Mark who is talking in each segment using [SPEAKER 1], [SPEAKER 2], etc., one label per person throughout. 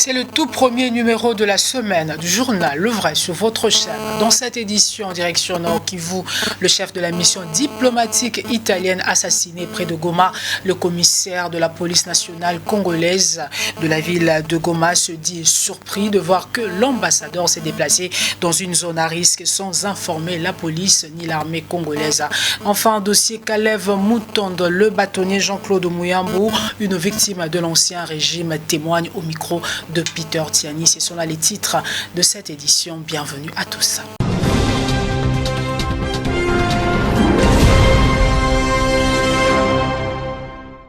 [SPEAKER 1] C'est le tout premier numéro de la semaine du journal Le Vrai sur votre chaîne. Dans cette édition, en direction Nord Kivu, le chef de la mission diplomatique italienne assassiné près de Goma, le commissaire de la police nationale congolaise de la ville de Goma se dit surpris de voir que l'ambassadeur s'est déplacé dans une zone à risque sans informer la police ni l'armée congolaise. Enfin, dossier Kalev Mutondo, le bâtonnier Jean-Claude Mouyambou, une victime de l'ancien régime, témoigne au micro de Peter Tiani. Ce sont là les titres de cette édition. Bienvenue à tous.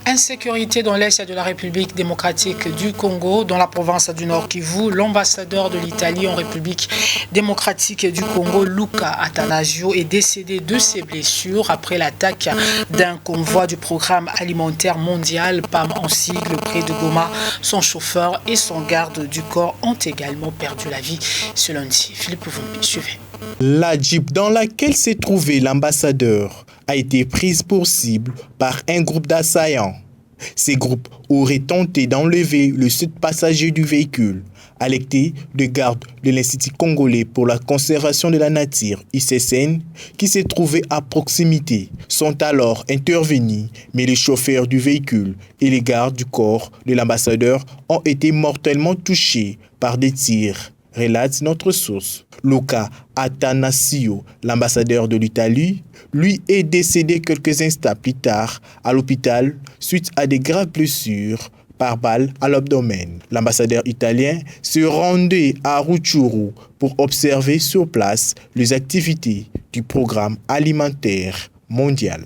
[SPEAKER 1] Insécurité dans l'Est de la République démocratique du Congo, dans la province du Nord Kivu. L'ambassadeur de l'Italie en République démocratique du Congo, Luca Attanasio, est décédé de ses blessures après l'attaque d'un convoi du programme alimentaire mondial, PAM en sigle, près de Goma. Son chauffeur et son garde du corps ont également perdu la vie ce lundi. Philippe Vumbi, suivez.
[SPEAKER 2] La Jeep dans laquelle s'est trouvé l'ambassadeur a été prise pour cible par un groupe d'assaillants. Ces groupes auraient tenté d'enlever le seul passager du véhicule. Alertés de garde de l'Institut congolais pour la conservation de la nature, ICCN, qui s'est trouvé à proximité, sont alors intervenus, mais les chauffeurs du véhicule et les gardes du corps de l'ambassadeur ont été mortellement touchés par des tirs, relate notre source. Luca Attanasio, l'ambassadeur de l'Italie, lui est décédé quelques instants plus tard à l'hôpital suite à des graves blessures par balle à l'abdomen. L'ambassadeur italien se rendait à Rutshuru pour observer sur place les activités du programme alimentaire mondial.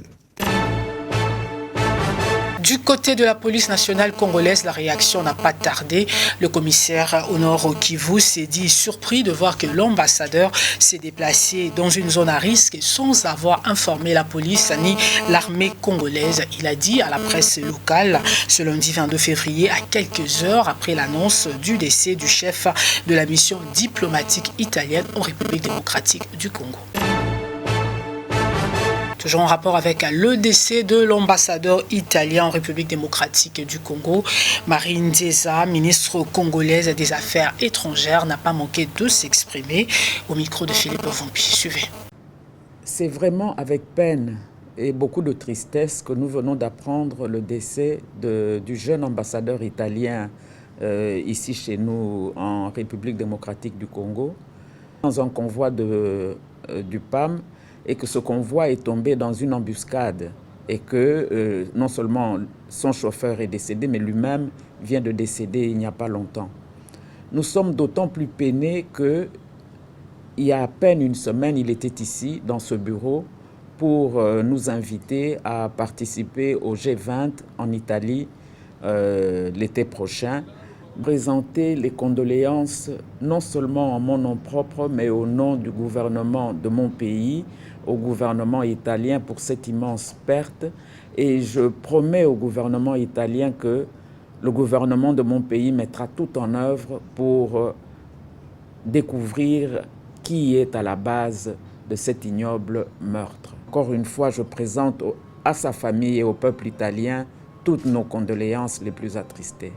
[SPEAKER 1] Du côté de la police nationale congolaise, la réaction n'a pas tardé. Le commissaire au Nord Kivu s'est dit surpris de voir que l'ambassadeur s'est déplacé dans une zone à risque sans avoir informé la police ni l'armée congolaise. Il a dit à la presse locale ce lundi 22 février, à quelques heures après l'annonce du décès du chef de la mission diplomatique italienne en République démocratique du Congo. Toujours en rapport avec le décès de l'ambassadeur italien en République démocratique du Congo, Marine Nzeza, ministre congolaise des Affaires étrangères, n'a pas manqué de s'exprimer au micro de Philippe Vumbi. Suivez.
[SPEAKER 3] C'est vraiment avec peine et beaucoup de tristesse que nous venons d'apprendre le décès du jeune ambassadeur italien ici chez nous en République démocratique du Congo, dans un convoi du PAM, et que ce convoi est tombé dans une embuscade et que non seulement son chauffeur est décédé, mais lui-même vient de décéder il n'y a pas longtemps. Nous sommes d'autant plus peinés qu'il y a à peine une semaine, il était ici, dans ce bureau, pour nous inviter à participer au G20 en Italie l'été prochain, présenter les condoléances non seulement en mon nom propre, mais au nom du gouvernement de mon pays, au gouvernement italien pour cette immense perte. Et je promets au gouvernement italien que le gouvernement de mon pays mettra tout en œuvre pour découvrir qui est à la base de cet ignoble meurtre. Encore une fois, je présente à sa famille et au peuple italien toutes nos condoléances les plus attristées.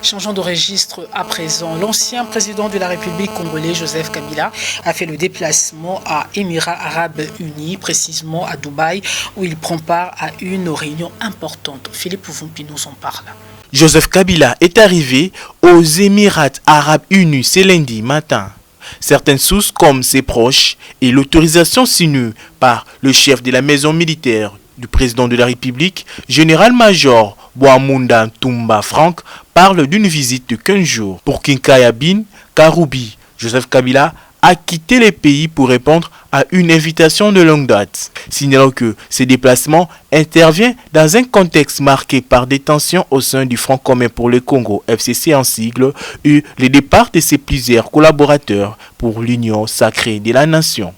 [SPEAKER 1] Changeons de registre à présent. L'ancien président de la République congolaise, Joseph Kabila, a fait le déplacement à Émirats Arabes Unis, précisément à Dubaï, où il prend part à une réunion importante. Philippe Vumbi nous en parle.
[SPEAKER 2] Joseph Kabila est arrivé aux Émirats Arabes Unis ce lundi matin. Certaines sources, comme ses proches, et l'autorisation signée par le chef de la maison militaire du président de la République, général-major Boamunda Tumba Frank, parle d'une visite de 15 jours. Pour Kinkaya Bin Karoubi, Joseph Kabila a quitté le pays pour répondre à une invitation de longue date, signalant que ce déplacement intervient dans un contexte marqué par des tensions au sein du Front commun pour le Congo, FCC en sigle, et le départ de ses plusieurs collaborateurs pour l'Union sacrée de la nation.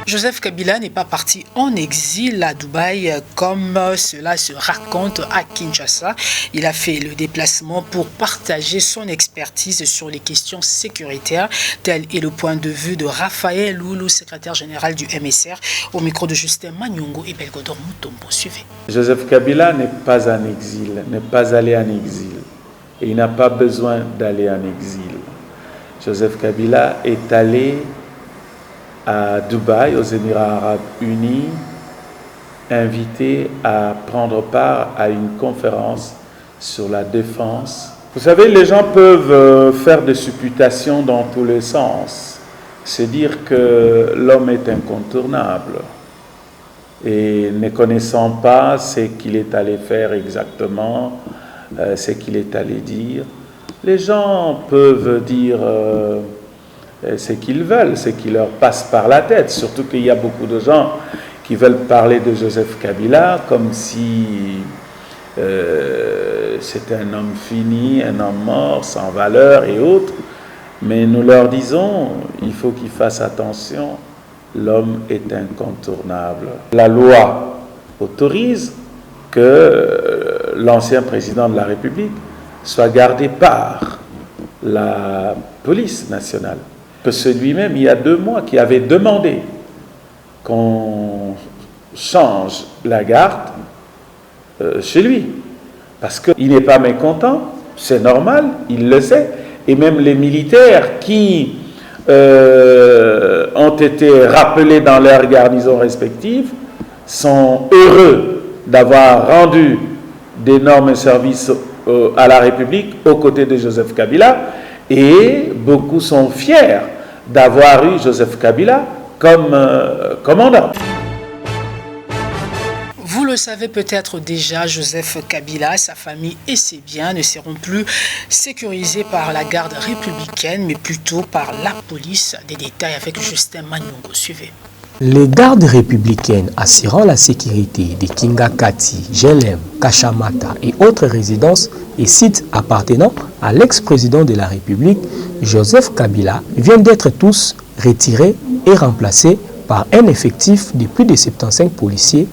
[SPEAKER 1] Joseph Kabila n'est pas parti en exil à Dubaï comme cela se raconte à Kinshasa. Il a fait le déplacement pour partager son expertise sur les questions sécuritaires. Tel est le point de vue de Raphaël Loulou, secrétaire général du MSR, au micro de Justin Magnongo et Belgodor Moutombo. Suivez.
[SPEAKER 4] Joseph Kabila n'est pas en exil, n'est pas allé en exil. Et il n'a pas besoin d'aller en exil. Joseph Kabila est allé à Dubaï, aux Émirats Arabes Unis, invité à prendre part à une conférence sur la défense. Vous savez, les gens peuvent faire des supputations dans tous les sens. C'est dire que l'homme est incontournable. Et ne connaissant pas ce qu'il est allé faire exactement, ce qu'il est allé dire, les gens peuvent dire ce qu'ils veulent, ce qui leur passe par la tête. Surtout qu'il y a beaucoup de gens qui veulent parler de Joseph Kabila comme si c'était un homme fini, un homme mort, sans valeur et autres. Mais nous leur disons, il faut qu'ils fassent attention, l'homme est incontournable. La loi autorise que l'ancien président de la République soit gardé par la police nationale. Que c'est lui-même, il y a 2 mois, qui avait demandé qu'on change la garde chez lui. Parce qu'il n'est pas mécontent, c'est normal, il le sait. Et même les militaires qui ont été rappelés dans leurs garnisons respectives sont heureux d'avoir rendu d'énormes services à la République aux côtés de Joseph Kabila, et beaucoup sont fiers d'avoir eu Joseph Kabila comme commandant.
[SPEAKER 1] Vous le savez peut-être déjà, Joseph Kabila, sa famille et ses biens ne seront plus sécurisés par la garde républicaine, mais plutôt par la police. Des détails avec Justin Magnongo. Suivez.
[SPEAKER 5] Les gardes républicaines assurant la sécurité des Kingakati, Jelem, Kachamata et autres résidences et sites appartenant à l'ex-président de la République, Joseph Kabila, viennent d'être tous retirés et remplacés par un effectif de plus de 75 policiers,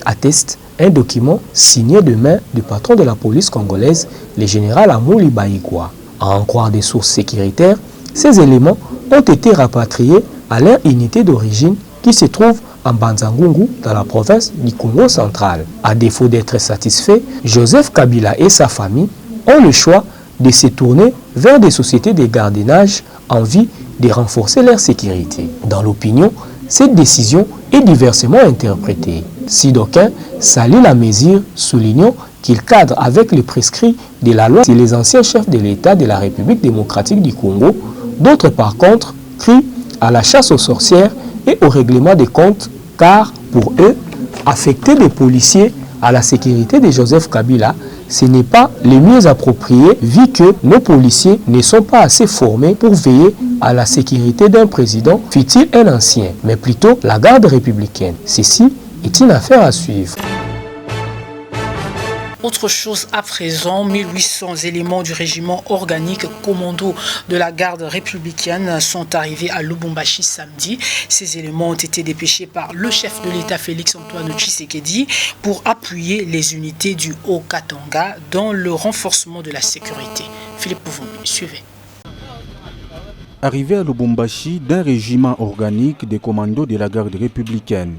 [SPEAKER 5] atteste un document signé de main du patron de la police congolaise, le général Amouli Baïgwa. À en croire des sources sécuritaires, ces éléments ont été rapatriés à leur unité d'origine qui se trouve en Banzangungu dans la province du Congo central. À défaut d'être satisfait, Joseph Kabila et sa famille ont le choix de se tourner vers des sociétés de gardiennage en vue de renforcer leur sécurité. Dans l'opinion, cette décision est diversement interprétée. Si d'aucuns saluent la mesure, soulignant qu'il cadre avec les prescrits de la loi et les anciens chefs de l'État de la République démocratique du Congo, d'autres par contre crient à la chasse aux sorcières et au règlement des comptes, car pour eux, affecter des policiers à la sécurité de Joseph Kabila, ce n'est pas le mieux approprié vu que nos policiers ne sont pas assez formés pour veiller à la sécurité d'un président, fut-il un ancien, mais plutôt la garde républicaine. Ceci est une affaire à suivre.
[SPEAKER 1] Autre chose à présent, 1800 éléments du régiment organique commando de la garde républicaine sont arrivés à Lubumbashi samedi. Ces éléments ont été dépêchés par le chef de l'État Félix-Antoine Tshisekedi pour appuyer les unités du Haut-Katanga dans le renforcement de la sécurité. Philippe Pouvombi, suivez.
[SPEAKER 6] Arrivé à Lubumbashi d'un régiment organique des commandos de la garde républicaine.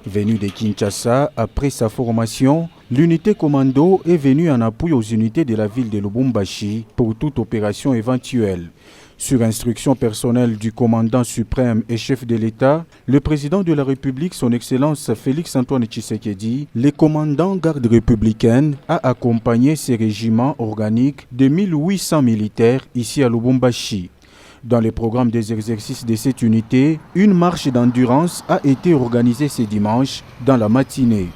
[SPEAKER 6] Venu de Kinshasa après sa formation, l'unité commando est venue en appui aux unités de la ville de Lubumbashi pour toute opération éventuelle. Sur instruction personnelle du commandant suprême et chef de l'État, le président de la République, son Excellence Félix-Antoine Tshisekedi, le commandant garde républicaine, a accompagné ces régiments organiques de 1800 militaires ici à Lubumbashi. Dans le programme des exercices de cette unité, une marche d'endurance a été organisée ce dimanche dans la matinée.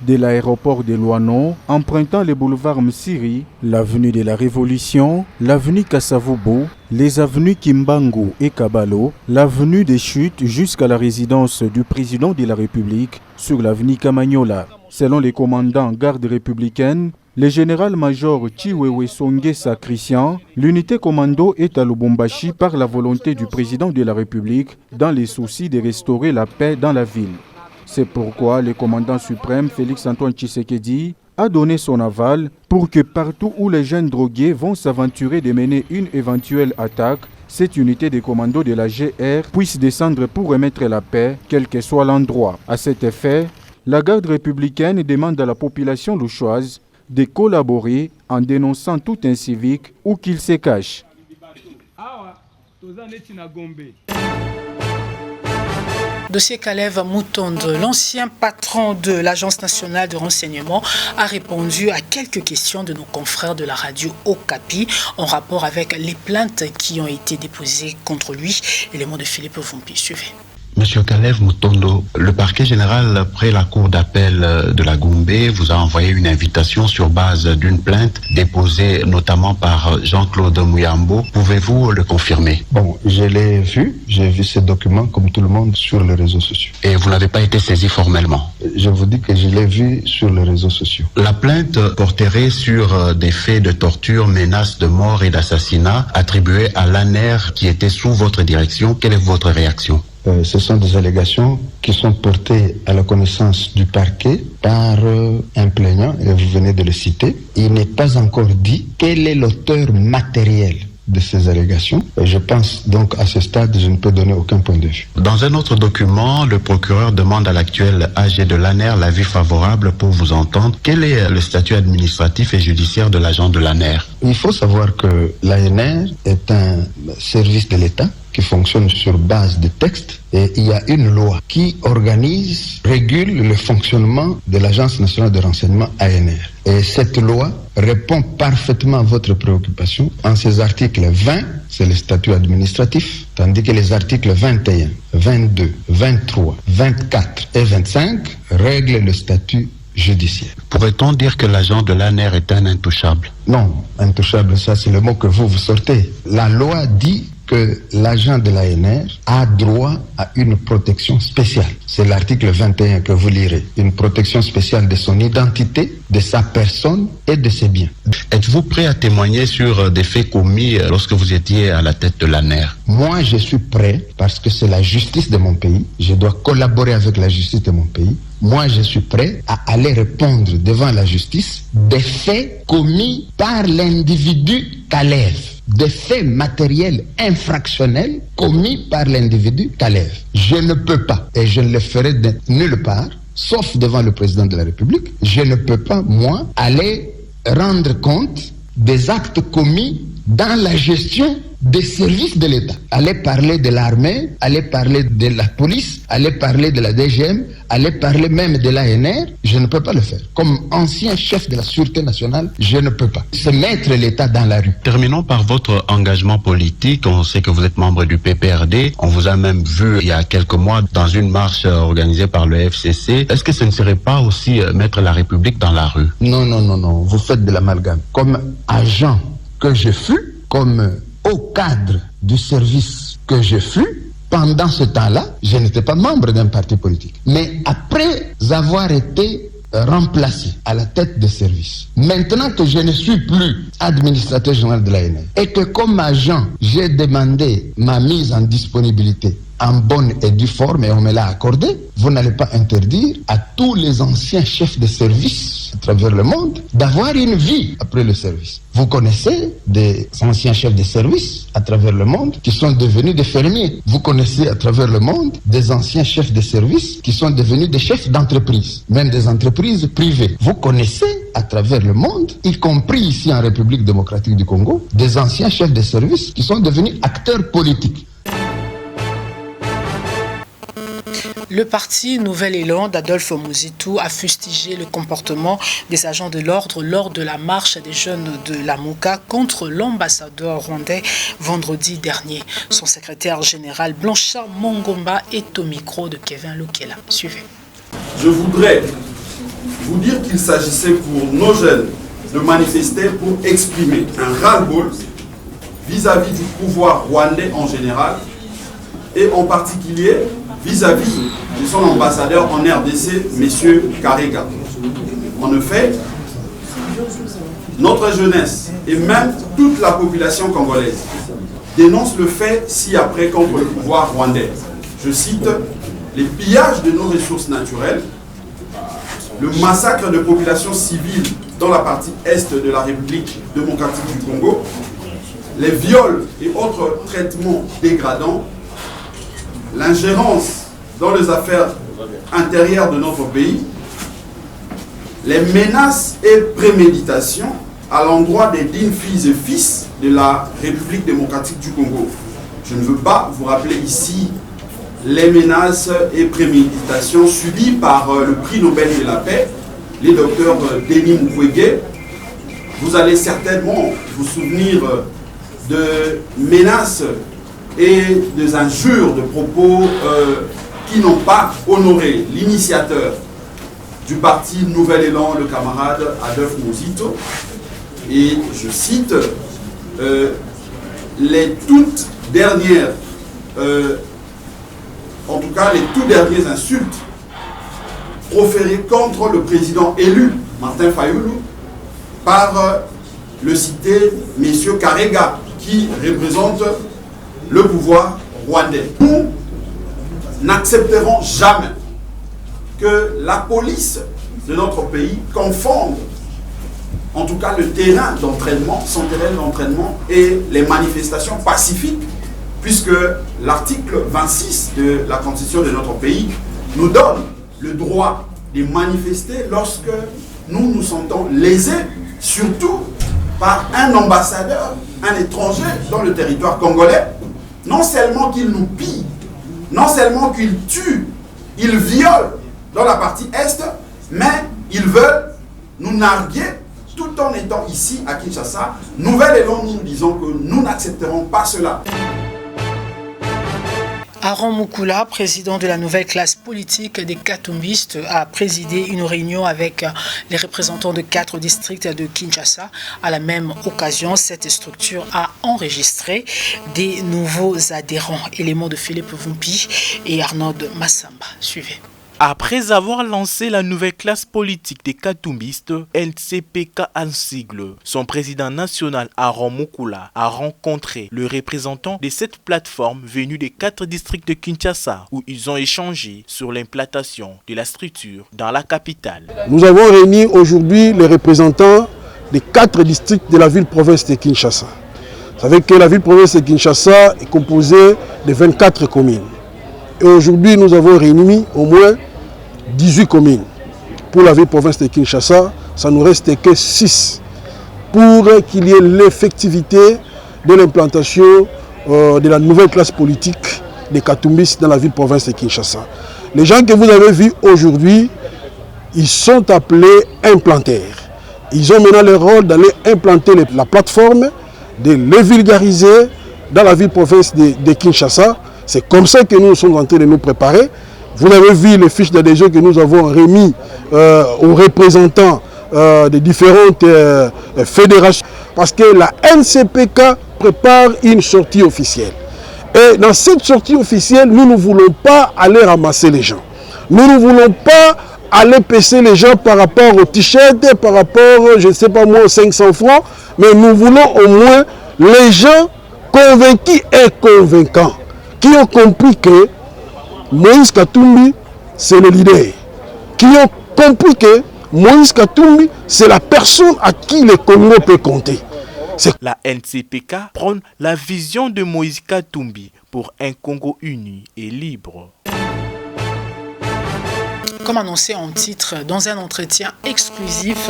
[SPEAKER 6] De l'aéroport de Luano, empruntant les boulevards Msiri, l'avenue de la Révolution, l'avenue Kassavubu, les avenues Kimbangu et Kabalo, l'avenue des Chutes jusqu'à la résidence du président de la République sur l'avenue Kamanyola. Selon les commandants garde républicaine, Le général-major Chiwewe Songesa Christian, l'unité commando est à Lubumbashi par la volonté du président de la République dans les soucis de restaurer la paix dans la ville. C'est pourquoi le commandant suprême Félix-Antoine Tshisekedi a donné son aval pour que partout où les jeunes drogués vont s'aventurer de mener une éventuelle attaque, cette unité de commando de la GR puisse descendre pour remettre la paix, quel que soit l'endroit. À cet effet, la garde républicaine demande à la population louchoise de collaborer en dénonçant tout incivique ou qu'il se cache.
[SPEAKER 1] Dossier Kalev Mutondo, l'ancien patron de l'Agence nationale de renseignement, a répondu à quelques questions de nos confrères de la radio Okapi en rapport avec les plaintes qui ont été déposées contre lui. Et les mots de Philippe Vumpi. Suivez.
[SPEAKER 7] Monsieur Kalev Mutondo, le parquet général près la cour d'appel de la Gombe vous a envoyé une invitation sur base d'une plainte déposée notamment par Jean-Claude Mouyambo. Pouvez-vous le confirmer?
[SPEAKER 8] Bon, je l'ai vu, j'ai vu ce document comme tout le monde sur les réseaux sociaux.
[SPEAKER 7] Et vous n'avez pas été saisi formellement?
[SPEAKER 8] Je vous dis que je l'ai vu sur les réseaux sociaux.
[SPEAKER 7] La plainte porterait sur des faits de torture, menaces de mort et d'assassinat attribués à l'ANER qui était sous votre direction. Quelle est votre réaction?
[SPEAKER 8] Ce sont des allégations qui sont portées à la connaissance du parquet par un plaignant, et vous venez de le citer. Il n'est pas encore dit quel est l'auteur matériel de ces allégations. Et je pense donc à ce stade, je ne peux donner aucun point de vue.
[SPEAKER 7] Dans un autre document, le procureur demande à l'actuel AG de l'ANER l'avis favorable pour vous entendre. Quel est le statut administratif et judiciaire de l'agent de l'ANER?
[SPEAKER 8] Il faut savoir que l'ANR est un service de l'État qui fonctionne sur base de textes, et il y a une loi qui régule le fonctionnement de l'Agence nationale de renseignement ANR. Et cette loi répond parfaitement à votre préoccupation. En ces articles 20, c'est le statut administratif, tandis que les articles 21, 22, 23, 24 et 25 règlent le statut judiciaire.
[SPEAKER 7] Pourrait-on dire que l'agent de l'ANER est un intouchable?
[SPEAKER 8] Non, intouchable, ça c'est le mot que vous sortez. La loi dit que l'agent de l'ANR a droit à une protection spéciale. C'est l'article 21 que vous lirez. Une protection spéciale de son identité, de sa personne et de ses biens.
[SPEAKER 7] Êtes-vous prêt à témoigner sur des faits commis lorsque vous étiez à la tête de l'ANER?
[SPEAKER 8] Moi, je suis prêt parce que c'est la justice de mon pays. Je dois collaborer avec la justice de mon pays. Moi, je suis prêt à aller répondre devant la justice des faits commis par l'individu Kalev. Des faits matériels infractionnels commis par l'individu Kalev. Je ne peux pas, et je ne le ferai de nulle part, sauf devant le président de la République, je ne peux pas, moi, aller rendre compte des actes commis dans la gestion des services de l'État. Aller parler de l'armée, aller parler de la police, aller parler de la DGM, aller parler même de l'ANR, je ne peux pas le faire. Comme ancien chef de la Sûreté nationale, je ne peux pas. C'est mettre l'État dans la rue.
[SPEAKER 7] Terminons par votre engagement politique. On sait que vous êtes membre du PPRD. On vous a même vu il y a quelques mois dans une marche organisée par le FCC. Est-ce que ce ne serait pas aussi mettre la République dans la rue?
[SPEAKER 8] Non, non, non, non. Vous faites de l'amalgame. Comme agent que je fus, comme au cadre du service que je fus, pendant ce temps-là, je n'étais pas membre d'un parti politique. Mais après avoir été remplacé à la tête de service, maintenant que je ne suis plus administrateur général de l'ANR et que comme agent, j'ai demandé ma mise en disponibilité en bonne et due forme et on me l'a accordé, vous n'allez pas interdire à tous les anciens chefs de service à travers le monde d'avoir une vie après le service. Vous connaissez des anciens chefs de service à travers le monde qui sont devenus des fermiers. Vous connaissez à travers le monde des anciens chefs de service qui sont devenus des chefs d'entreprise, même des entreprises privées. Vous connaissez à travers le monde, y compris ici en République démocratique du Congo, des anciens chefs de service qui sont devenus acteurs politiques.
[SPEAKER 1] Le parti Nouvel Élan d'Adolphe Muzitu a fustigé le comportement des agents de l'ordre lors de la marche des jeunes de Lamuka contre l'ambassadeur rwandais vendredi dernier. Son secrétaire général Blanchard Mongomba est au micro de Kevin Lokela. Suivez.
[SPEAKER 9] Je voudrais vous dire qu'il s'agissait pour nos jeunes de manifester pour exprimer un ras-le-bol vis-à-vis du pouvoir rwandais en général et en particulier vis-à-vis de son ambassadeur en RDC, M. Karega. En effet, notre jeunesse et même toute la population congolaise dénonce le fait ci-après contre le pouvoir rwandais. Je cite, les pillages de nos ressources naturelles, le massacre de populations civiles dans la partie est de la République démocratique du Congo, les viols et autres traitements dégradants, l'ingérence dans les affaires intérieures de notre pays, les menaces et préméditations à l'endroit des dignes filles et fils de la République démocratique du Congo. Je ne veux pas vous rappeler ici les menaces et préméditations subies par le prix Nobel de la paix, les docteurs Denis Mukwege. Vous allez certainement vous souvenir de menaces et des injures, de propos qui n'ont pas honoré l'initiateur du parti Nouvel Élan, le camarade Adolphe Muzito. Et je cite les toutes dernières, en tout cas les toutes dernières insultes proférées contre le président élu, Martin Fayoulou, par le cité M. Karega, qui représente le pouvoir rwandais. Nous n'accepterons jamais que la police de notre pays confonde en tout cas le terrain d'entraînement, son terrain d'entraînement et les manifestations pacifiques, puisque l'article 26 de la Constitution de notre pays nous donne le droit de manifester lorsque nous nous sentons lésés, surtout par un ambassadeur, un étranger dans le territoire congolais. Non seulement qu'il nous pille, non seulement qu'il tue, il viole dans la partie est, mais ils veulent nous narguer tout en étant ici à Kinshasa. Nouvel Élan, nous disons que nous n'accepterons pas cela.
[SPEAKER 1] Aaron Mukula, président de la nouvelle classe politique des Katumbistes, a présidé une réunion avec les représentants de 4 districts de Kinshasa. À la même occasion, cette structure a enregistré des nouveaux adhérents. Éléments de Philippe Vumpi et Arnaud Massamba. Suivez.
[SPEAKER 10] Après avoir lancé la nouvelle classe politique des Katumbistes, NCPK en sigle, son président national Aaron Mukula a rencontré le représentant de cette plateforme venue des 4 districts de Kinshasa où ils ont échangé sur l'implantation de la structure dans la capitale.
[SPEAKER 11] Nous avons réuni aujourd'hui les représentants des 4 districts de la ville-province de Kinshasa. Vous savez que la ville-province de Kinshasa est composée de 24 communes. Et aujourd'hui, nous avons réuni au moins 18 communes. Pour la ville-province de Kinshasa, ça ne nous reste que 6 pour qu'il y ait l'effectivité de l'implantation de la nouvelle classe politique des Katumbistes dans la ville-province de Kinshasa. Les gens que vous avez vus aujourd'hui, ils sont appelés implanteurs. Ils ont maintenant le rôle d'aller implanter la plateforme, de les vulgariser dans la ville-province de Kinshasa. C'est comme ça que nous sommes en train de nous préparer. Vous avez vu les fiches d'adhésion que nous avons remis aux représentants des différentes fédérations. Parce que la NCPK prépare une sortie officielle. Et dans cette sortie officielle, nous ne voulons pas aller ramasser les gens. Nous ne voulons pas aller payer les gens par rapport au t-shirt, par rapport, je ne sais pas moi, aux 500 francs. Mais nous voulons au moins les gens convaincus et convaincants, qui ont compris que Moïse Katumbi, c'est le leader. Qui ont compris que Moïse Katumbi, c'est la personne à qui le Congo peut compter.
[SPEAKER 10] La NCPK prône la vision de Moïse Katumbi pour un Congo uni et libre.
[SPEAKER 1] Comme annoncé en titre dans un entretien exclusif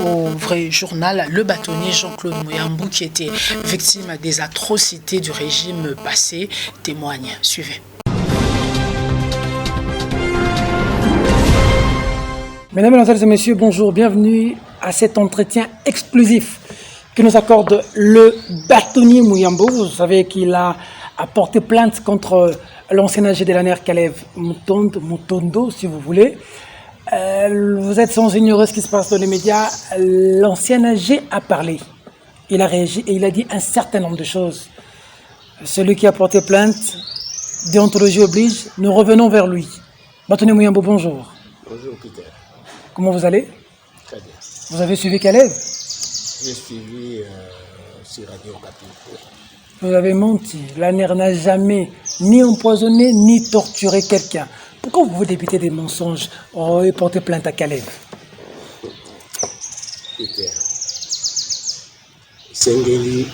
[SPEAKER 1] au vrai journal, le bâtonnier Jean-Claude Muyambo, qui était victime des atrocités du régime passé, témoigne. Suivez.
[SPEAKER 12] Mesdames, Mesdemoiselles et Messieurs, bonjour, bienvenue à cet entretien exclusif que nous accorde le bâtonnier Muyambo. Vous savez qu'il a porté plainte contre l'ancien AG de l'ANER Kalev Mutondo, si vous voulez. Vous êtes sans ignorer ce qui se passe dans les médias. L'ancien AG a parlé. Il a réagi et il a dit un certain nombre de choses. Celui qui a porté plainte, déontologie oblige, nous revenons vers lui. Bâtonnier Muyambo, bonjour.
[SPEAKER 13] Bonjour Peter.
[SPEAKER 12] Comment vous allez?
[SPEAKER 13] Très bien.
[SPEAKER 12] Vous avez suivi Kalev?
[SPEAKER 13] J'ai suivi sur Radio Okapi.
[SPEAKER 12] Vous avez menti. L'ANER n'a jamais ni empoisonné ni torturé quelqu'un. Pourquoi vous vous débitez des mensonges et portez plainte à Caleb?
[SPEAKER 13] Peter, Sengeli,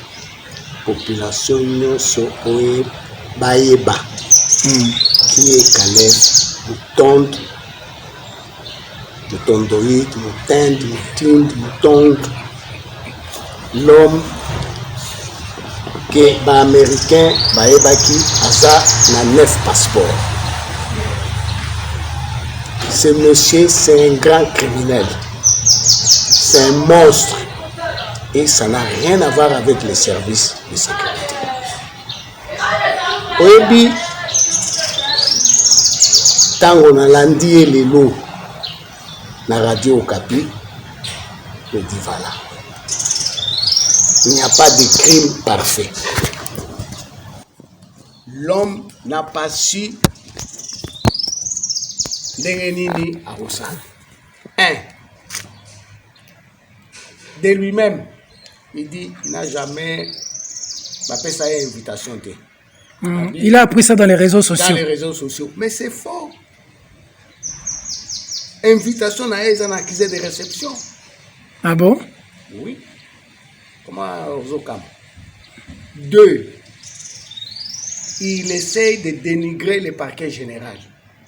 [SPEAKER 13] population nyonso oye bayeba qui est Caleb, Moutonde, Moutondoïd, Moutinde, Moutinde, Moutonde, l'homme que ba américain bayebaki aza na 9 passeports. Ce monsieur, c'est un grand criminel. C'est un monstre. Et ça n'a rien à voir avec les services de sécurité. Oyebi, tango na landi les lots na Radio Okapi, je dis voilà. Il n'y a pas de crime parfait. L'homme n'a pas su Ndengenini à Rosan. De lui-même, il dit qu'il n'a jamais fait ça une invitation.
[SPEAKER 12] Il a appris ça dans les réseaux sociaux.
[SPEAKER 13] Dans les réseaux sociaux. Mais c'est faux. Invitation à un accusé de réception.
[SPEAKER 12] Ah bon?
[SPEAKER 13] Oui. Comment Ozokam? 2. Il essaye de dénigrer le parquet général.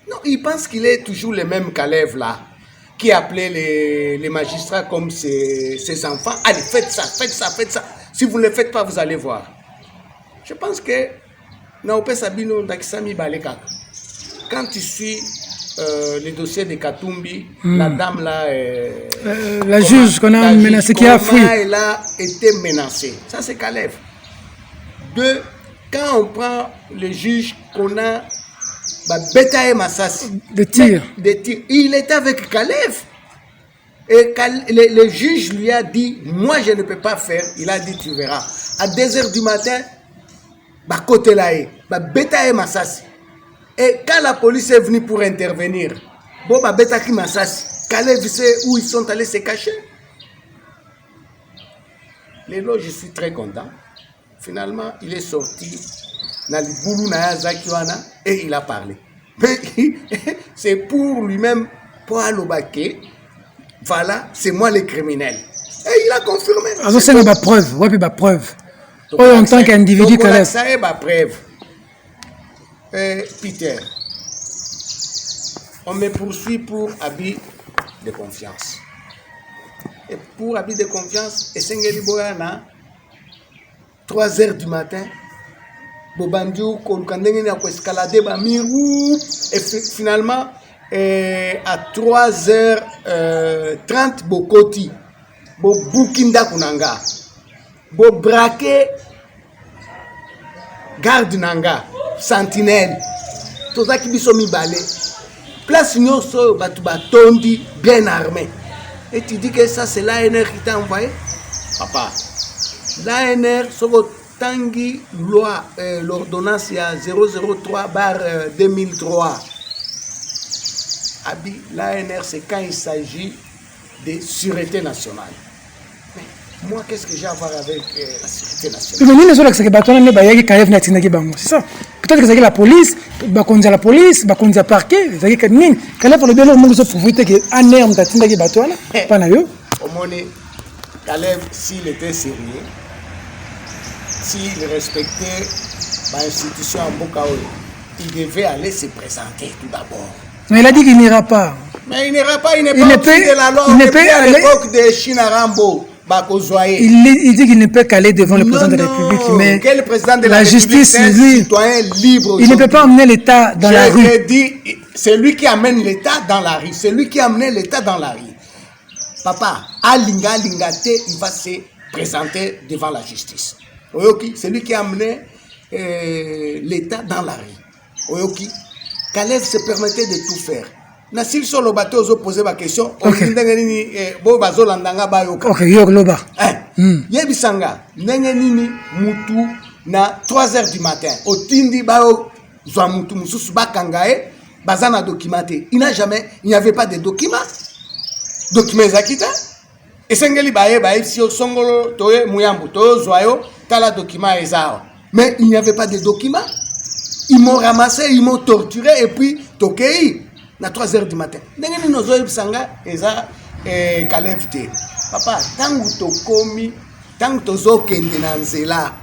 [SPEAKER 13] Non, il pense qu'il est toujours le même Caleb là, qui appelait les magistrats comme ses enfants. Allez, faites ça, faites ça, faites ça. Si vous ne le faites pas, vous allez voir. Je pense que quand tu suis les dossiers de Katumbi, la dame là,
[SPEAKER 12] la juge qu'on a menacée, qui a fui.
[SPEAKER 13] Elle a été menacée. Ça, c'est Caleb. 2. Quand on prend le juge qu'on a
[SPEAKER 12] de tir.
[SPEAKER 13] Il était avec Caleb. Et le juge lui a dit, moi je ne peux pas faire. Il a dit, tu verras. À 2h du matin, côté là, et quand la police est venue pour intervenir, Caleb sait où ils sont allés se cacher. Les lots, je suis très content. Finalement, il est sorti et il a parlé. Mais c'est pour lui-même, pour Alobake, voilà, c'est moi le criminel. Et il a confirmé.
[SPEAKER 12] Alors c'est ma preuve, ouais, ma preuve. En tant qu'individu,
[SPEAKER 13] ça est ma preuve. Peter, on me poursuit pour abus de confiance. Et pour abus de confiance, et Sengeli Boyana, 3h du matin, Bobandiou, Kolukandengeni a escaladé, et finalement, à 3h30, Bokoti, Bobukinda Kunanga, Bobraqué, garde Nanga, sentinelle, tout ça qui bisomi balé, place Nyoso, Batubatondi, bien armé. Et tu dis que ça c'est l'ANR qui t'a envoyé? Papa, l'ANR, Tangi loi, l'ordonnance 003/2003. Abi, l'ANR, c'est quand il s'agit de sûreté nationale. Mais moi, qu'est-ce que j'ai à voir avec la sûreté nationale?
[SPEAKER 12] C'est ça. Peut-être que c'est la police, la police, la parquet, c'est que Nin, quand il faut le bien au monde, il faut que l'ANR m'tatinda batona, pas na yo.
[SPEAKER 13] Au monde, Caleb, s'il était sérieux, s'il respectait l'institution en Bokaoui, il devait aller se présenter tout d'abord.
[SPEAKER 12] Mais il a dit qu'il n'ira pas.
[SPEAKER 13] Mais il n'ira pas, il n'est pas au-dessus de la loi. Il n'est pas à l'époque de Chinarambo.
[SPEAKER 12] Il dit qu'il ne peut qu'aller devant le président de la République, mais
[SPEAKER 13] quel président de
[SPEAKER 12] la justice, lui,
[SPEAKER 13] citoyen libre,
[SPEAKER 12] il ne peut pas emmener l'État dans la rue.
[SPEAKER 13] C'est lui qui amène l'État dans la rue. C'est lui qui a amené l'État dans la rue. Papa, Alinga Lingate, il va se présenter devant la justice. Oyoki, c'est lui qui a amené l'État dans la rue. Oyoki, Caleb se permettait de tout faire. Nasil sur le bateau, ils ont posé ma question.
[SPEAKER 12] Ok, Yogloba.
[SPEAKER 13] Yebisanga, Nengenini, Moutou, na 3h du matin. Au Tindi Bao, Zouamoutou, Moussous, Bakangae, Bazana documenté. Il n'y avait pas de documents. Documents Zakita. esengeli baye si songolo toye muyambu toyo zoyo tala document ezao. Mais il n'y avait pas de document. Ils m'ont ramassé, ils m'ont torturé et puis tokei na 3h du matin. Ndenge nous zoyo bisanga eza kalefte. Papa, tangu tokomi, tangu tozo kende na nzela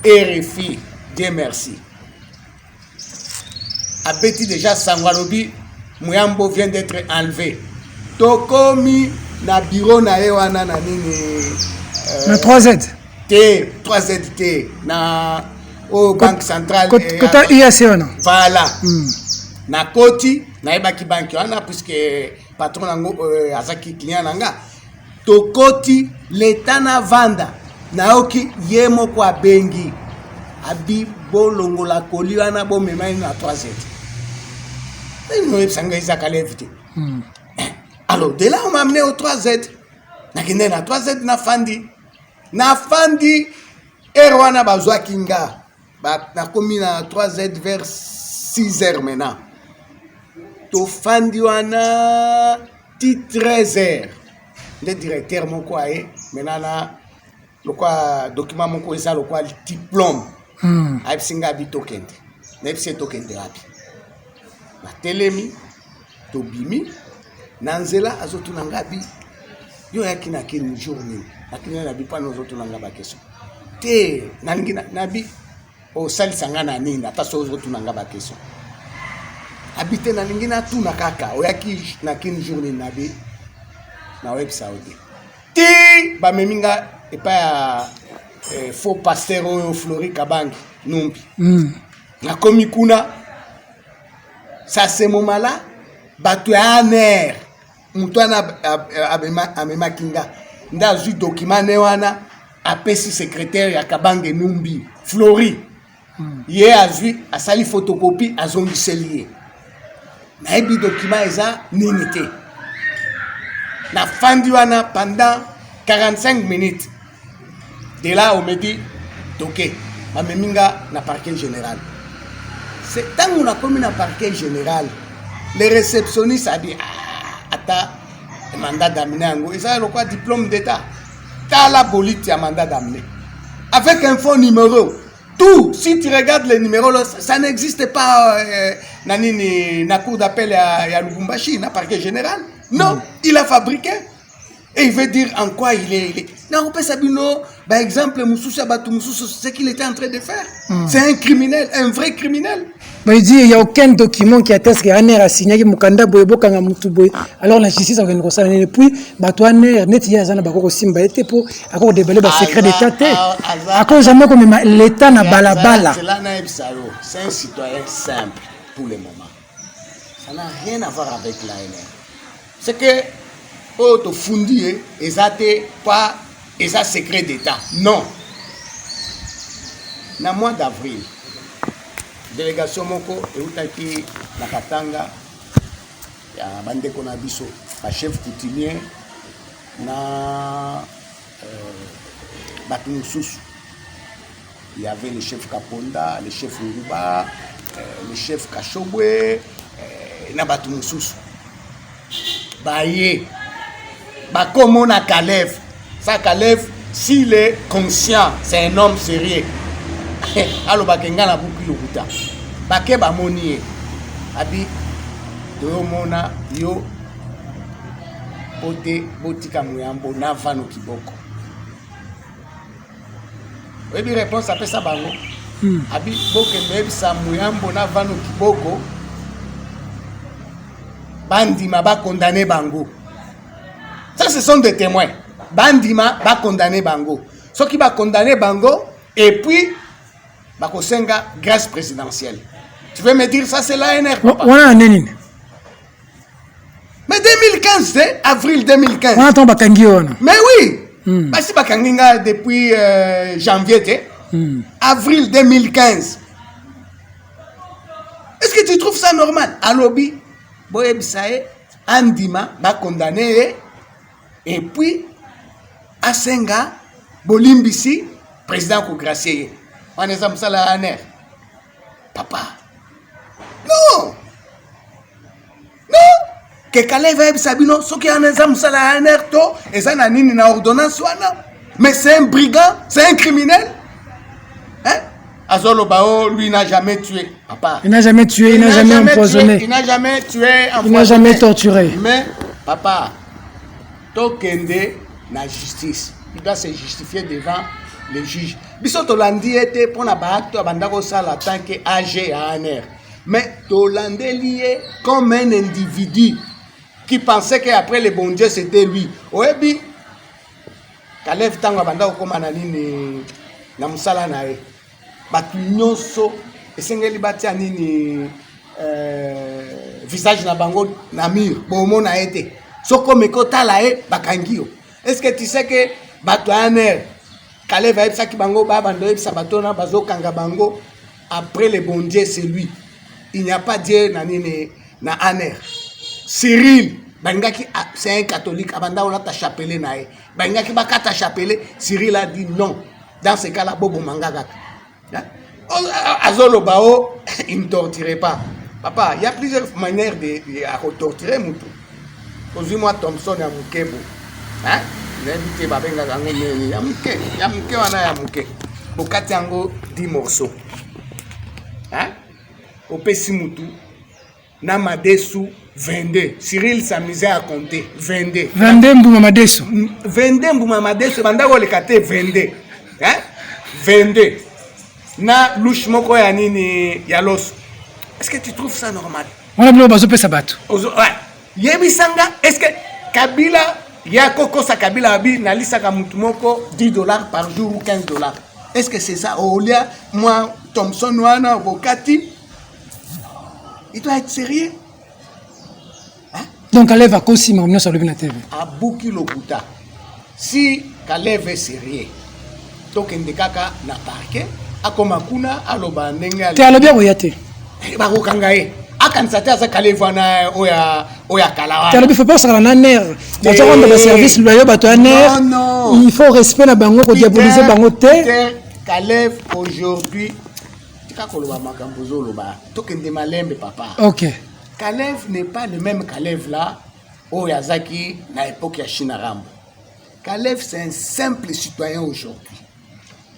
[SPEAKER 13] RFI, Dieu merci. Abeti déjà Sangwalobi, Muyambo vient d'être enlevé. Tokomi na bureau na ewana na nini
[SPEAKER 12] na 3Z.
[SPEAKER 13] T 3Z T na au banque centrale
[SPEAKER 12] Kota IAC wana.
[SPEAKER 13] Voilà. Na koti na ebaki banki wana puisque patron nango azaki client nanga. Tokoti leta na vanda na oki yemo kwa bengi abi bolongo la koli wana bo mema na 3Z. Nous alors, de là, on m'a amené au 3Z. Na 3Z na Fandi. Na Fandi, Erwana Bazwa Kinga. Na commis na 3Z vers 6h maintenant. To Fandi wana ti 13h. Le directeur mon quoi maintenant le quoi document mon quoi ça le quoi diplôme. Aïb singa bi tokende. Nepse tokende rapi. Na telemi tobimi nanzela azotuna bi yo yakina kini journée akina na bi pa nozotuna ngaba question te nangina nabi o salisanga na nini ata so ozotuna ngaba question habite na ningina tuna kaka o yaki na kini journée nabi na web saudi te ba meminga e pa faux pasteur o Flori Kabangi numbi na komi kuna. Ça c'est moment là, batu aner, mutwana abema kinga, nda zu document ne wana, apesi secrétaire ya Kabange Numbi, Flori, ye azu asali photocopie azongiselier. Na ebi document eza ninite. Na fandi wana pendant 45 minutes. De là on me dit, toke, mameminga na parquet général. C'est tant qu'on a commis un parquet général, les réceptionnistes ont dit ata mandat d'amener en et ça le quoi diplôme d'état. T'as la police a mandat d'amener. Avec un faux numéro. Tout, si tu regardes les numéros, ça n'existe pas na cour d'appel à Lubumbashi, na parquet général. Non, il a fabriqué. Et il veut dire en quoi il est. Non, on peut savoir, par exemple, ce qu'il était en train de faire. C'est un criminel, un vrai criminel.
[SPEAKER 12] Mais il dit il n'y a aucun document qui atteste que Aner a signé Mukanda Boyebo Kanga Mutuboy. Alors la justice a fait une ça. Et puis, Aner, net Yazana Bako Simba était pour accord déballer le secret d'État. À cause jamais comme l'État n'a balabala.
[SPEAKER 13] C'est un citoyen simple pour le moment. Ça n'a rien à voir avec l'ANR. C'est que auto fundi ezate pas eza secret d'État. Non. Na mois d'avril, délégation moko eutaki na Katanga ya bandeko na biso ba chef coutumier na batu mususu. Il y avait le chef Kaponda, le chef Uruba, le chef Kashobwe, na batu mususu. Baye Bakomo na Kalev. Ça Kalev, s'il est conscient, c'est un homme sérieux. Alors bakenga na buku lokuta. Bake ba monier. Abi do mona yo pote botika muyambo na vano kiboko. Webi réponse après ça bango. Abi boke mebi sa muyambo na vano kiboko. Bandima ba condamné bango. Ça, ce sont des témoins. Bandima va condamner Bango. Ce qui va condamner Bango, et puis, va kosenga grâce présidentielle. Tu veux me dire ça, c'est l'ANR, papa? Mais 2015, c'est avril 2015. Mais oui. Parce que Bakanginga depuis janvier, avril 2015. Est-ce que tu trouves ça normal? À lobby, Boye Bisaye, Andima va condamner. Et puis, Asenga, Bolimbisi, président Kougracier. On est comme ça la ANR. Papa. Non. Non. que Kalev a Sabino, ce qui a un examen à un erto, et ça n'a ni une ordonnance. Mais c'est un brigand, c'est un criminel. Hein? Azolo Bao, lui, n'a jamais tué. Papa.
[SPEAKER 12] Il n'a jamais tué, il n'a jamais empoisonné.
[SPEAKER 13] Il n'a jamais tué,
[SPEAKER 12] il n'a jamais torturé.
[SPEAKER 13] Mais, papa, Tokende la justice. Il doit se justifier devant les juges. Biso Tolandi était pour la batte, Bandako Sala, tant que AG à ANR. Mais Tolandé lié comme un individu qui pensait qu'après le bon Dieu c'était lui. Oebi, Kalev Tango Bandako comme Ananini, Namusala Nae. Batu nyonso, esengeli bati anini visage na bango na mur, bomo na été. Soko mekota lae bakangio. Est-ce que tu sais que bato aner Kalev a qui bango ba bando ebisa bato na bazo kanga bango après le bon Dieu c'est lui. Il n'y a pas Dieu na nini na aner. Cyril bangaki c'est un catholique abanda on ta chapelle nae. Bangaki bakata chapelle, Cyril a dit non. Dans ce cas là bobo mangaka. Azolo Bao, il ne torturait pas. Papa, il y a plusieurs manières de torturer Moutou. Aujourd'hui, moi, Thompson, il y a Moukebo. Hein? Il y a Mouké, il y a Mouké, il y a Mouké. Bokati Ango, 10 morceaux. Hein? Au Pessi Moutou, Namadesu, 22. Cyril s'amusait à compter. 22.
[SPEAKER 12] 22 Mboumamadesu.
[SPEAKER 13] 22 Mboumamadesu, Bandako le kate 22. Hein? 22. Na louche moko ya nini ya loso. Est-ce que tu trouves ça normal?
[SPEAKER 12] On a besoin de pesa bato.
[SPEAKER 13] Ouais. Yebisanga, est-ce que Kabila ya koko sa Kabila abi na lisaka mutu moko $10 par jour ou $15? Est-ce que c'est ça? Olia moi Thompson wana Bokati. Il doit être sérieux. Hein?
[SPEAKER 12] Donc Kalev a kosi mamno sur le TV.
[SPEAKER 13] Abuki Lokuta. Si Kalev est sérieux, tokende kaka na parquet. Akomakuna aloba ndenge
[SPEAKER 12] te alobia boyate
[SPEAKER 13] ba ko kangaye akanisa te asa Kalevana oya kalawa
[SPEAKER 12] te alobi faut pas ça na ner ba to rendre le service loyaux ba to ner il faut respect na bango ko diaboliser bango te
[SPEAKER 13] Kalev aujourd'hui tika koloba makambo zoloba tokende malembe papa.
[SPEAKER 12] OK.
[SPEAKER 13] Kalev n'est pas le même Kalev là oyazaki na époque ya China Rambo. Kalev c'est un simple citoyen aujourd'hui.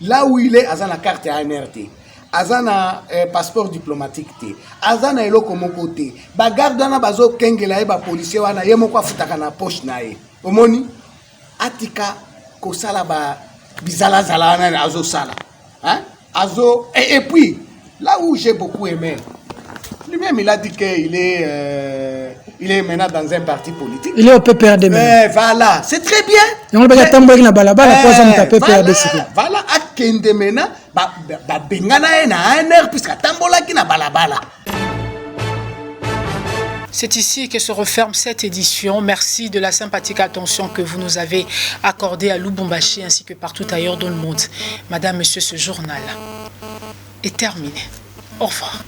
[SPEAKER 13] Là où il est, à la carte ANRT, à la passeport diplomatique, à la eloko mokote, bagarde na bazo kengela ba policier wana yemo kwa futaka na poche nae. Omoni atika ko sala ba bizala zala na azo sala. Hein? Azo et puis là où j'ai beaucoup aimé. Lui-même il a dit qu'il est maintenant dans un parti politique.
[SPEAKER 12] Il est au PPRD
[SPEAKER 13] même. Voilà, c'est très bien.
[SPEAKER 12] On va dire tambour na balabala pour ça na PPRD.
[SPEAKER 13] Voilà, akende mena ba bengana na ANR puisque tambola ki na balabala.
[SPEAKER 1] C'est ici que se referme cette édition. Merci de la sympathique attention que vous nous avez accordée à Lubumbashi ainsi que partout ailleurs dans le monde. Madame, Monsieur, ce journal est terminé. Au revoir.